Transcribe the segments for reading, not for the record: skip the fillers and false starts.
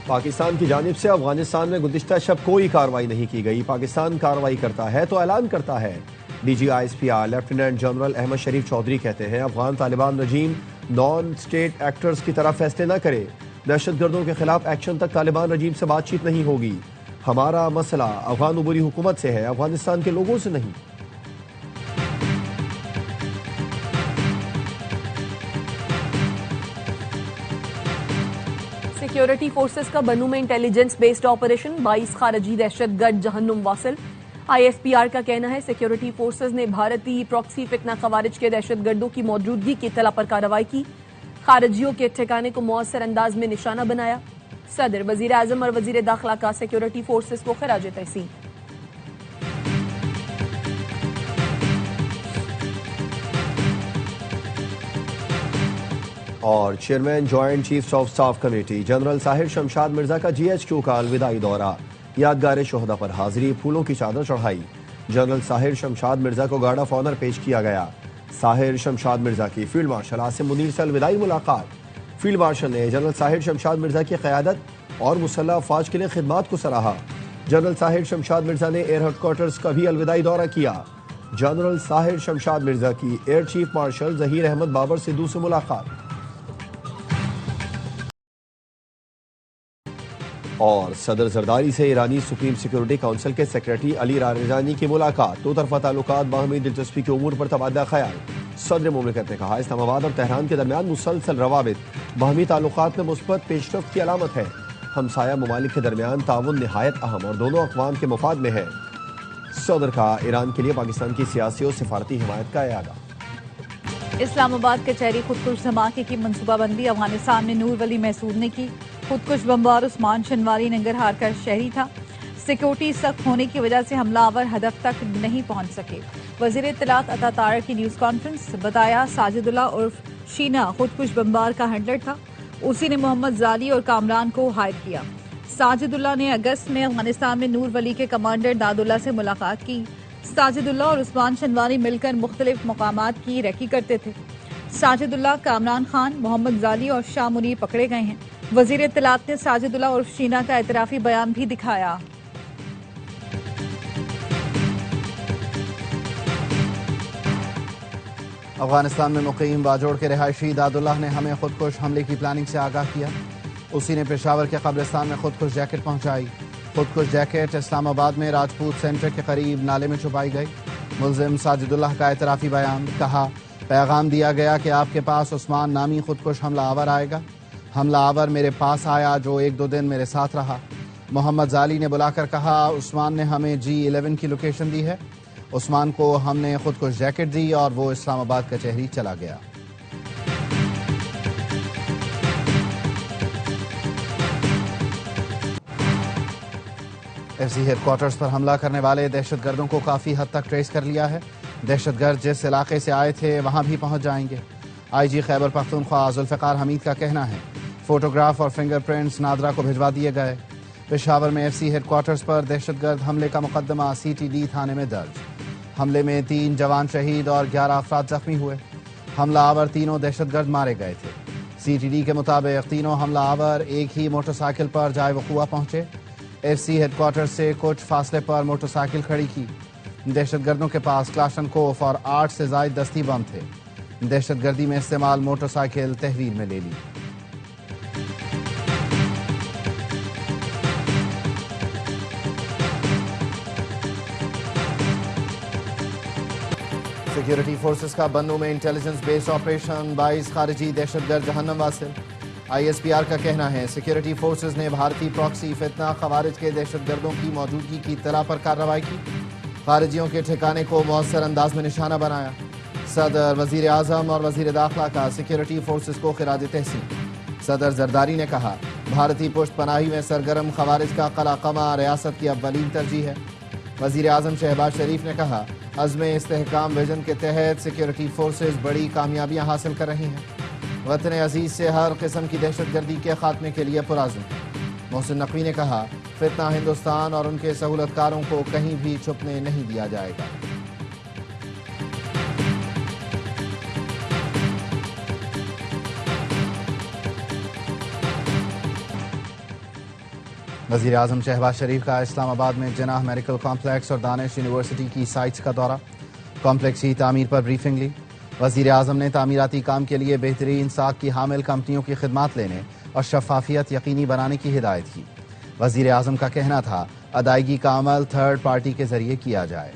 پاکستان کی جانب سے افغانستان میں گزشتہ شب کوئی کارروائی نہیں کی گئی۔ پاکستان کارروائی کرتا ہے تو اعلان کرتا ہے۔ D G I S P R lieutenant general Ahmed Sharif Chaudhry کہتے ہیں Afghan Taliban regime non state actors کی طرح فیصلے نہ کرے، دہشت گردوں کے خلاف ایکشن تک طالبان رجیم سے بات چیت نہیں ہوگی۔ ہمارا مسئلہ افغان عبوری حکومت سے ہے، افغانستان کے لوگوں سے نہیں۔ سیکیورٹی فورسز کا بنو میں انٹیلیجنس بیسڈ آپریشن 22 خارجی دہشت گرد جہنم واصل۔ آئی ایس پی آر کا کہنا ہے سیکیورٹی فورسز نے بھارتی پراکسی فتنہ خوارج کے دہشت گردوں کی موجودگی کی اطلاع پر کارروائی کی، خارجیوں کے ٹھکانے کو مؤثر انداز میں نشانہ بنایا۔ صدر، وزیر اعظم اور وزیر داخلہ کا سیکیورٹی فورسز کو خراج تحسین۔ اور chairman joint chief of staff committee general Sahir Shamshad Mirza کا جی ایچ کیو کا الوداعی دورہ، یادگار شہداء پر حاضری، پھولوں کی چادر چڑھائی۔ جنرل ساحر شمشاد مرزا کو گارڈ آف آنر پیش کیا گیا۔ ساحر شمشاد مرزا کی فیلڈ مارشل عاصم منیر سے الوداعی ملاقات۔ فیلڈ مارشل نے جنرل ساحر شمشاد مرزا کی قیادت اور مسلح افواج کے لیے خدمات کو سراہا۔ جنرل ساحر شمشاد مرزا نے ایئر ہیڈ کوارٹرز کا بھی الوداعی دورہ کیا۔ جنرل ساحر شمشاد مرزا کی air chief marshal Zaheer Ahmed Babar Sidhu سے ملاقات۔ اور صدر زرداری سے ایرانی سپریم سیکیورٹی کونسل کے سیکریٹری علی رارجانی کی ملاقات، دو طرفہ تعلقات، باہمی دلچسپی کے امور پر تبادلہ خیال۔ صدر مملکت نے کہا اسلام آباد اور تہران کے درمیان مسلسل روابط باہمی تعلقات میں مثبت پیش رفت کی علامت ہے۔ ہمسایہ ممالک کے درمیان تعاون نہایت اہم اور دونوں اقوام کے مفاد میں ہے۔ صدر کا ایران کے لیے پاکستان کی سیاسی اور سفارتی حمایت کا اعادہ۔ اسلام آباد کچہری خودکش دھماکے کی منصوبہ بندی، افغانستان میں نور ولی محسود نے کی۔ خودکش بمبار عثمان شنواری ننگرہار کا شہری تھا۔ سیکیورٹی سخت ہونے کی وجہ سے حملہ آور ہدف تک نہیں پہنچ سکے۔ وزیر اطلاعات عطا طاہر کی نیوز کانفرنس، بتایا ساجد اللہ عرف شینا خودکش بمبار کا ہینڈلر تھا، اسی نے محمد زالی اور کامران کو ہائر کیا۔ ساجد اللہ نے اگست میں افغانستان میں نور ولی کے کمانڈر داد اللہ سے ملاقات کی۔ ساجد اللہ اور عثمان شنواری مل کر مختلف مقامات کی ریکی کرتے تھے۔ ساجد اللہ، کامران خان، محمد زالی اور شاہ منیر پکڑے گئے ہیں۔ وزیر اطلاعات نے ساجد اللہ عرف شینا کا اعترافی بیان بھی دکھایا۔ افغانستان میں مقیم باجوڑ کے رہائشی داد اللہ نے ہمیں خودکش حملے کی پلاننگ سے آگاہ کیا۔ اسی نے پشاور کے قبرستان میں خودکش جیکٹ پہنچائی۔ خودکش جیکٹ اسلام آباد میں راجپوت سینٹر کے قریب نالے میں چھپائی گئی۔ ملزم ساجد اللہ کا اعترافی بیان، کہا پیغام دیا گیا کہ آپ کے پاس عثمان نامی خودکش حملہ آور آئے گا۔ حملہ آور میرے پاس آیا جو 1-2 دن میرے ساتھ رہا۔ محمد زالی نے بلا کر کہا عثمان نے ہمیں G11 کی لوکیشن دی ہے۔ عثمان کو ہم نے خودکش جیکٹ دی اور وہ اسلام آباد کچہری چلا گیا۔ ایف سی ہیڈ کوارٹرز پر حملہ کرنے والے دہشت گردوں کو کافی حد تک ٹریس کر لیا ہے۔ دہشت گرد جس علاقے سے آئے تھے وہاں بھی پہنچ جائیں گے۔ آئی جی خیبر پختونخوا ذوالفقار حمید کا کہنا ہے فوٹوگراف اور فنگر پرنٹس نادرا کو بھجوا دیے گئے۔ پشاور میں ایف سی ہیڈ کوارٹرز پر دہشت گرد حملے کا مقدمہ CTD تھانے میں درج۔ حملے میں 3 جوان شہید اور 11 افراد زخمی ہوئے۔ حملہ آور تینوں دہشت گرد مارے گئے تھے۔ CTD کے مطابق تینوں حملہ آور ایک ہی موٹر سائیکل پر جائے وقوع پہنچے۔ ایف سی ہیڈ کوارٹر سے کچھ فاصلے پر موٹر سائیکل کھڑی کی۔ دہشت گردوں کے پاس کلاشنکوف اور 8 سے زائد دستی بم تھے۔ دہشت گردی میں استعمال موٹر سائیکل تحویل میں لے لی۔ سیکیورٹی فورسز کا بنو میں انٹیلیجنس بیسڈ آپریشن، 22 خارجی دہشت گرد جہنم واصل۔ آئی ایس پی آر کا کہنا ہے سیکیورٹی فورسز نے بھارتی پراکسی فتنہ خوارج کے دہشت گردوں کی موجودگی کی اطلاع پر کارروائی کی، خارجیوں کے ٹھکانے کو مؤثر انداز میں نشانہ بنایا۔ صدر، وزیر اعظم اور وزیر داخلہ کا سیکیورٹی فورسز کو خراج تحسین۔ صدر زرداری نے کہا بھارتی پشت پناہی میں سرگرم خوارج کا قلع قمع ریاست کی اولین ترجیح ہے۔ وزیر اعظم شہباز شریف نے کہا عزم استحکام ویژن کے تحت سیکیورٹی فورسز بڑی کامیابیاں حاصل کر رہی ہیں۔ وطن عزیز سے ہر قسم کی دہشت گردی کے خاتمے کے لیے پرعزم ہے۔ محسن نقوی نے کہا فتنہ ہندوستان اور ان کے سہولت کاروں کو کہیں بھی چھپنے نہیں دیا جائے گا۔ وزیر اعظم شہباز شریف کا اسلام آباد میں جناح میڈیکل کمپلیکس اور دانش یونیورسٹی کی سائٹس کا دورہ، کمپلیکس کی تعمیر پر بریفنگ لی۔ وزیر اعظم نے تعمیراتی کام کے لیے بہترین ساکھ کی حامل کمپنیوں کی خدمات لینے اور شفافیت یقینی بنانے کی ہدایت کی۔ وزیر اعظم کا کہنا تھا ادائیگی کا عمل تھرڈ پارٹی کے ذریعے کیا جائے۔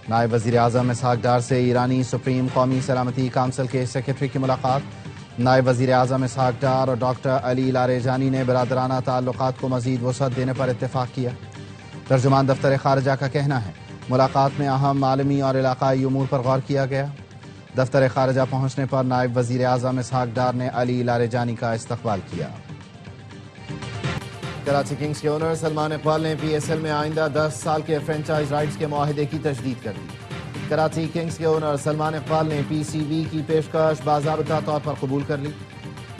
نائب وزیر اعظم اسحاق ڈار سے ایرانی سپریم قومی سلامتی کونسل کے سیکرٹری کی ملاقات۔ نائب وزیر اعظم اسحاق ڈار اور ڈاکٹر علی لاریجانی نے برادرانہ تعلقات کو مزید وسعت دینے پر اتفاق کیا۔ ترجمان دفتر خارجہ کا کہنا ہے ملاقات میں اہم عالمی اور علاقائی امور پر غور کیا گیا۔ دفتر خارجہ پہنچنے پر نائب وزیر اعظم اسحاق ڈار نے علی لاریجانی کا استقبال کیا۔ کراچی کنگز کے اونر سلمان اقبال نے پی ایس ایل میں آئندہ 10 سال کے فرنچائز رائٹس کے معاہدے کی تجدید کر دی۔ کراچی کنگز کے اونر سلمان اقبال نے پی سی بی کی پیشکش باضابطہ طور پر قبول کر لی۔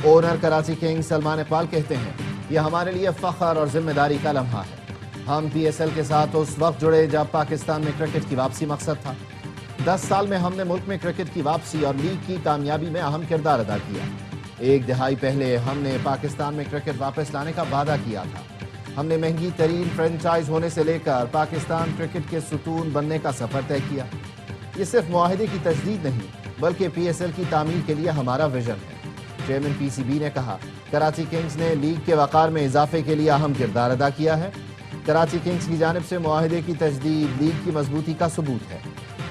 اونر کراچی کنگز سلمان اقبال کہتے ہیں یہ ہمارے لیے فخر اور ذمہ داری کا لمحہ ہے۔ ہم پی ایس ایل کے ساتھ اس وقت جڑے جب پاکستان میں کرکٹ کی واپسی مقصد تھا۔ 10 سال میں ہم نے ملک میں کرکٹ کی واپسی اور لیگ کی کامیابی میں اہم کردار ادا کیا۔ ایک دہائی پہلے ہم نے پاکستان میں کرکٹ واپس لانے کا وعدہ کیا تھا۔ ہم نے مہنگی ترین فرنچائز ہونے سے لے کر پاکستان کرکٹ کے ستون بننے کا سفر طے کیا۔ یہ صرف معاہدے کی تجدید نہیں بلکہ پی ایس ایل کی تعمیر کے لیے ہمارا ویژن ہے۔ چیئرمین پی سی بی نے کہا کراچی کنگز نے لیگ کے وقار میں اضافے کے لیے اہم کردار ادا کیا ہے۔ کراچی کنگز کی جانب سے معاہدے کی تجدید لیگ کی مضبوطی کا ثبوت ہے۔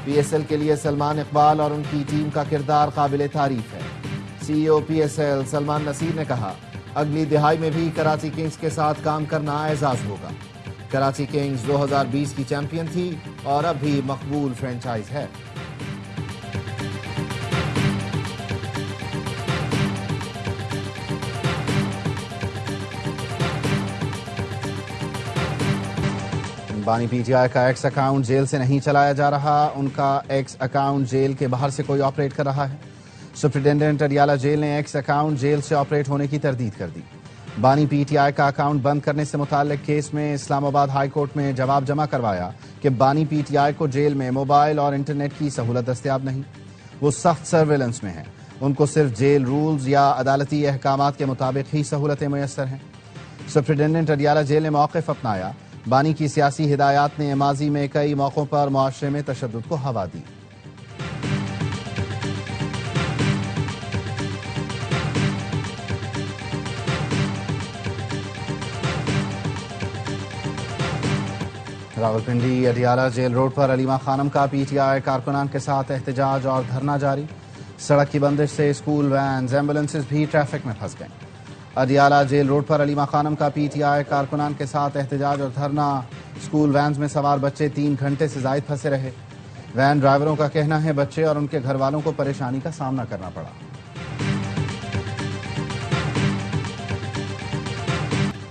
پی ایس ایل کے لیے سلمان اقبال اور ان کی ٹیم کا کردار قابل تعریف ہے۔ C E O P S L Salman Naseer نے کہا اگلی دہائی میں بھی کراچی کنگز کے ساتھ کام کرنا اعزاز ہوگا۔ کراچی کنگز 2020 کی چیمپئن تھی اور اب بھی مقبول فرنچائز ہے۔ بانی پی ٹی آئی کا ایکس اکاؤنٹ جیل سے نہیں چلایا جا رہا، ان کا ایکس اکاؤنٹ جیل کے باہر سے کوئی آپریٹ کر رہا ہے۔ سپرنٹینڈنٹ اڈیالہ جیل نے ایکس اکاؤنٹ جیل سے آپریٹ ہونے کی تردید کر دی۔ بانی پی ٹی آئی کا اکاؤنٹ بند کرنے سے متعلق کیس میں اسلام آباد ہائی کورٹ میں جواب جمع کروایا کہ بانی پی ٹی آئی کو جیل میں موبائل اور انٹرنیٹ کی سہولت دستیاب نہیں، وہ سخت سرویلنس میں ہیں، ان کو صرف جیل رولز یا عدالتی احکامات کے مطابق ہی سہولتیں میسر ہیں۔ سپرنٹینڈنٹ اڈیالہ جیل نے موقف اپنایا، بانی کی سیاسی ہدایات نے ماضی میں کئی موقعوں پر معاشرے میں تشدد کو ہوا دی۔ راولپنڈی اڈیالہ جیل روڈ پر علیمہ خانم کا پی ٹی آئی کارکنان کے ساتھ احتجاج اور دھرنا جاری۔ سڑک کی بندش سے اسکول وینز ایمبولینسز بھی ٹریفک میں پھنس گئیں۔ اڈیالہ جیل روڈ پر علیمہ خانم کا پی ٹی آئی کارکنان کے ساتھ احتجاج اور دھرنا، اسکول وینز میں سوار بچے 3 گھنٹے سے زائد پھنسے رہے۔ وین ڈرائیوروں کا کہنا ہے بچے اور ان کے گھر والوں کو پریشانی کا سامنا کرنا پڑا۔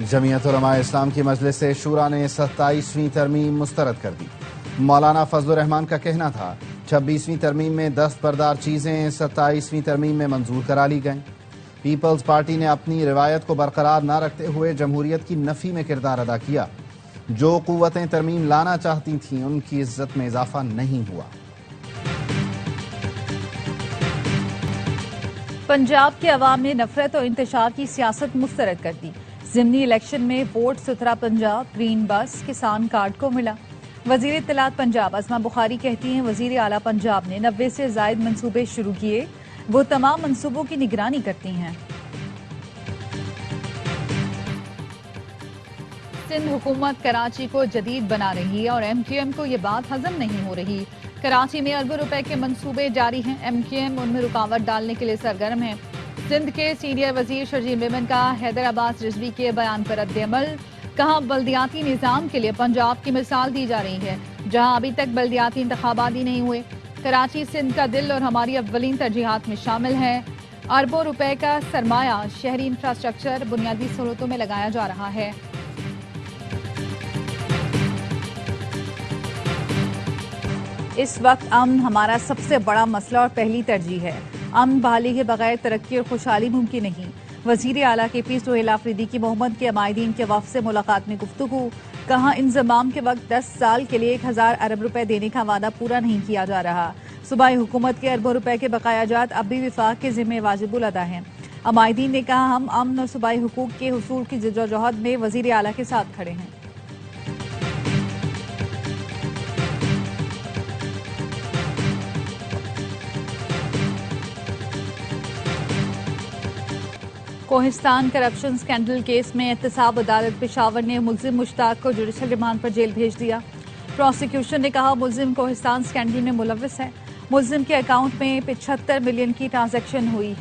جمعیت علماء اسلام کی مجلس سے شورا نے 27ویں ترمیم مسترد کر دی۔ مولانا فضل الرحمان کا کہنا تھا 26ویں ترمیم میں دستبردار چیزیں 27ویں ترمیم میں منظور کرا لی گئیں۔ پیپلز پارٹی نے اپنی روایت کو برقرار نہ رکھتے ہوئے جمہوریت کی نفی میں کردار ادا کیا۔ جو قوتیں ترمیم لانا چاہتی تھیں ان کی عزت میں اضافہ نہیں ہوا۔ پنجاب کے عوام نے نفرت اور انتشار کی سیاست مسترد کر دی۔ ضمنی الیکشن میں ووٹ ستھرا پنجاب گرین بس کسان کارڈ کو ملا۔ وزیر اطلاعات پنجاب اسما بخاری کہتی ہیں وزیر اعلیٰ پنجاب نے 90 سے زائد منصوبے شروع کیے، وہ تمام منصوبوں کی نگرانی کرتی ہیں۔ سندھ حکومت کراچی کو جدید بنا رہی ہے اور ایم کیو ایم کو یہ بات ہضم نہیں ہو رہی۔ کراچی میں اربوں روپے کے منصوبے جاری ہیں، ایم کیو ایم ان میں رکاوٹ ڈالنے کے لیے سرگرم ہے۔ سندھ کے سینئر وزیر شرجیل میمن کا حیدر عباس رضوی کے بیان پر رد عمل، کہا بلدیاتی نظام کے لیے پنجاب کی مثال دی جا رہی ہے جہاں ابھی تک بلدیاتی انتخابات ہی نہیں ہوئے۔ کراچی سندھ کا دل اور ہماری اولین ترجیحات میں شامل ہے۔ اربوں روپے کا سرمایہ شہری انفراسٹرکچر بنیادی سہولتوں میں لگایا جا رہا ہے۔ اس وقت امن ہمارا سب سے بڑا مسئلہ اور پہلی ترجیح ہے۔ امن بحالی کے بغیر ترقی اور خوشحالی ممکن نہیں۔ وزیر اعلیٰ کے پی سہیل آفریدی کی محمد کے عمائدین کے وفد سے ملاقات میں گفتگو، کہا انضمام کے وقت 10 سال کے لیے 1000 ارب روپے دینے کا وعدہ پورا نہیں کیا جا رہا۔ صوبائی حکومت کے اربوں روپے کے بقایا جات اب بھی وفاق کے ذمہ واجب الادا ہیں۔ عمائدین نے کہا ہم امن اور صوبائی حقوق کے حصول کی جدوجہد میں وزیر اعلیٰ کے ساتھ کھڑے ہیں۔ کوہستان کرپشن سکینڈل کیس میں احتساب عدالت پشاور نے ملزم مشتاق کو جوڈیشل ریمانڈ پر جیل بھیج دیا۔ پروسیکیوشن نے کہا ملزم کوہستان سکینڈل میں ملوث ہے۔ ملزم کے اکاؤنٹ میں 75 ملین کی ٹرانزیکشن ہوئی۔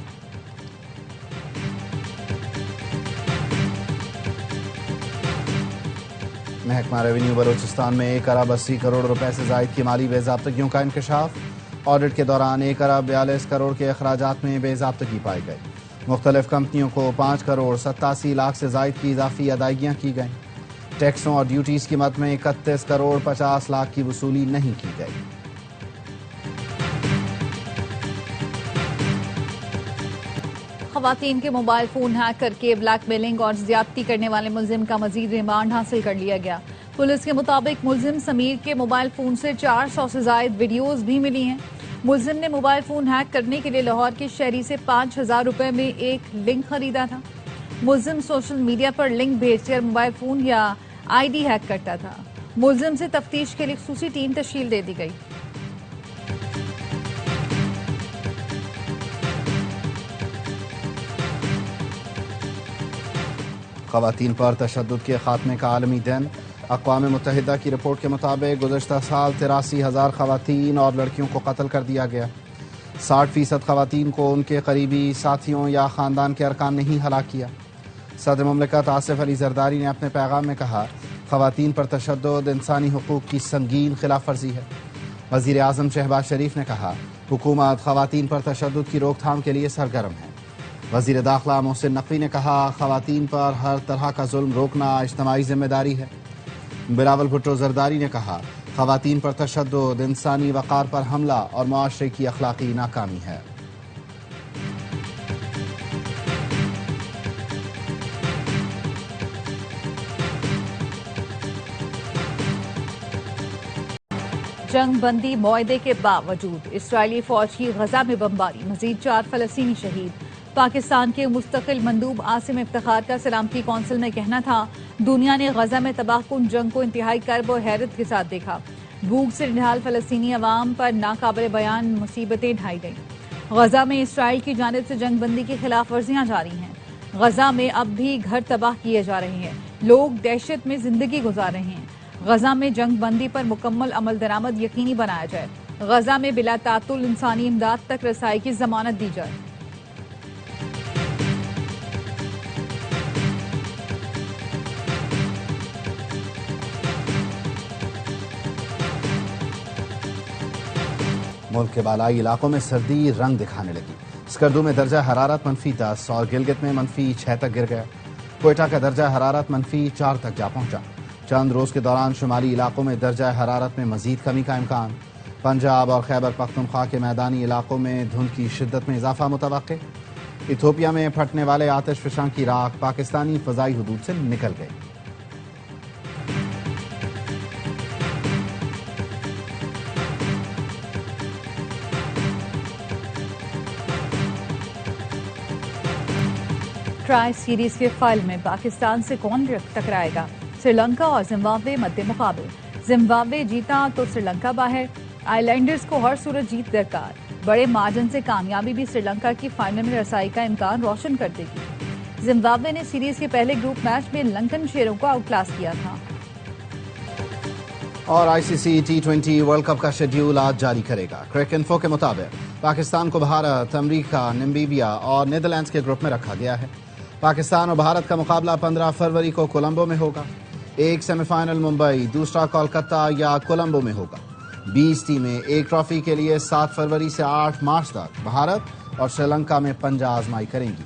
محکمہ ریونیو بلوچستان میں 1 ارب 80 کروڑ روپے سے زائد کی مالی بے ضابطگیوں کا انکشاف۔ آڈٹ کے دوران 1 ارب 42 کروڑ کے اخراجات میں بے ضابطگی پائی گئی۔ مختلف کمپنیوں کو 5 کروڑ 87 لاکھ سے زائد کی اضافی ادائیگیاں کی گئیں۔ ٹیکسوں اور ڈیوٹیز کی مد میں 31 کروڑ 50 لاکھ کی وصولی نہیں کی گئی۔ خواتین کے موبائل فون ہیک کر کے بلیک میلنگ اور زیادتی کرنے والے ملزم کا مزید ریمانڈ حاصل کر لیا گیا۔ پولیس کے مطابق ملزم سمیر کے موبائل فون سے 400 سے زائد ویڈیوز بھی ملی ہیں۔ ملزم نے موبائل فون ہیک کرنے کے لیے لاہور کے شہری سے 5000 روپے میں ایک لنک خریدا تھا۔ ملزم سوشل میڈیا پر لنک بھیج کر موبائل فون یا آئی ڈی ہیک کرتا تھا۔ ملزم سے تفتیش کے لیے خصوصی ٹیم تشکیل دے دی گئی۔ خواتین پر تشدد کے خاتمے کا عالمی دن۔ اقوام متحدہ کی رپورٹ کے مطابق گزشتہ سال 83,000 خواتین اور لڑکیوں کو قتل کر دیا گیا۔ 60% خواتین کو ان کے قریبی ساتھیوں یا خاندان کے ارکان نے ہی ہلاک کیا۔ صدر مملکت آصف علی زرداری نے اپنے پیغام میں کہا خواتین پر تشدد انسانی حقوق کی سنگین خلاف ورزی ہے۔ وزیر اعظم شہباز شریف نے کہا حکومت خواتین پر تشدد کی روک تھام کے لیے سرگرم ہے۔ وزیر داخلہ محسن نقوی نے کہا خواتین پر ہر طرح کا ظلم روکنا اجتماعی ذمہ داری ہے۔ بلاول بھٹو زرداری نے کہا خواتین پر تشدد انسانی وقار پر حملہ اور معاشرے کی اخلاقی ناکامی ہے۔ جنگ بندی معاہدے کے باوجود اسرائیلی فوج کی غزہ میں بمباری، مزید 4 فلسطینی شہید۔ پاکستان کے مستقل مندوب عاصم افتخار کا سلامتی کونسل میں کہنا تھا دنیا نے غزہ میں تباہ کن جنگ کو انتہائی کرب اور حیرت کے ساتھ دیکھا۔ بھوک سے نڈھال فلسطینی عوام پر ناقابل بیان مصیبتیں ڈھائی گئیں۔ غزہ میں اسرائیل کی جانب سے جنگ بندی کی خلاف ورزیاں جاری ہیں۔ غزہ میں اب بھی گھر تباہ کیے جا رہے ہیں، لوگ دہشت میں زندگی گزار رہے ہیں۔ غزہ میں جنگ بندی پر مکمل عمل درآمد یقینی بنایا جائے۔ غزہ میں بلا تعطل انسانی امداد تک رسائی کی ضمانت دی جائے۔ ملک کے بالائی علاقوں میں سردی رنگ دکھانے لگی۔ اسکردو میں درجہ حرارت -10 اور گلگت میں -6 تک گر گیا۔ کوئٹہ کا درجہ حرارت -4 تک جا پہنچا۔ چند روز کے دوران شمالی علاقوں میں درجہ حرارت میں مزید کمی کا امکان۔ پنجاب اور خیبر پختونخوا کے میدانی علاقوں میں دھند کی شدت میں اضافہ متوقع۔ ایتھوپیا میں پھٹنے والے آتش فشاں کی راکھ پاکستانی فضائی حدود سے نکل گئی۔ ٹرائی سیریز کے فائنل میں پاکستان سے کون ٹکرائے گا؟ سری لنکا اور زمبابوے مد مقابل۔ زمبابوے جیتا تو سری لنکا باہر۔ آئی لینڈرز کو ہر صورت جیت درکار۔ بڑے مارجن سے کامیابی بھی سری لنکا کی فائنل میں رسائی کا امکان روشن کر دے گی۔ زمبابوے نے سیریز کے پہلے گروپ میچ میں لنکن شیروں کو آؤٹ کلاس کیا تھا۔ اور آئی سی سی T20 ورلڈ کپ کا شیڈیول آج جاری کرے گا۔ کریک انفو کے مطابق پاکستان کو بھارت، امریکہ، نمبیبیا اور نیدرلینڈز کے گروپ میں رکھا گیا ہے۔ پاکستان اور بھارت کا مقابلہ 15 فروری کو کولمبو میں ہوگا۔ ایک سیمی فائنل ممبئی، دوسرا کولکتہ یا کولمبو میں ہوگا۔ 20 ٹیمیں ایک ٹرافی کے لیے 7 فروری سے 8 مارچ تک بھارت اور سری لنکا میں پنجہ آزمائی کریں گی۔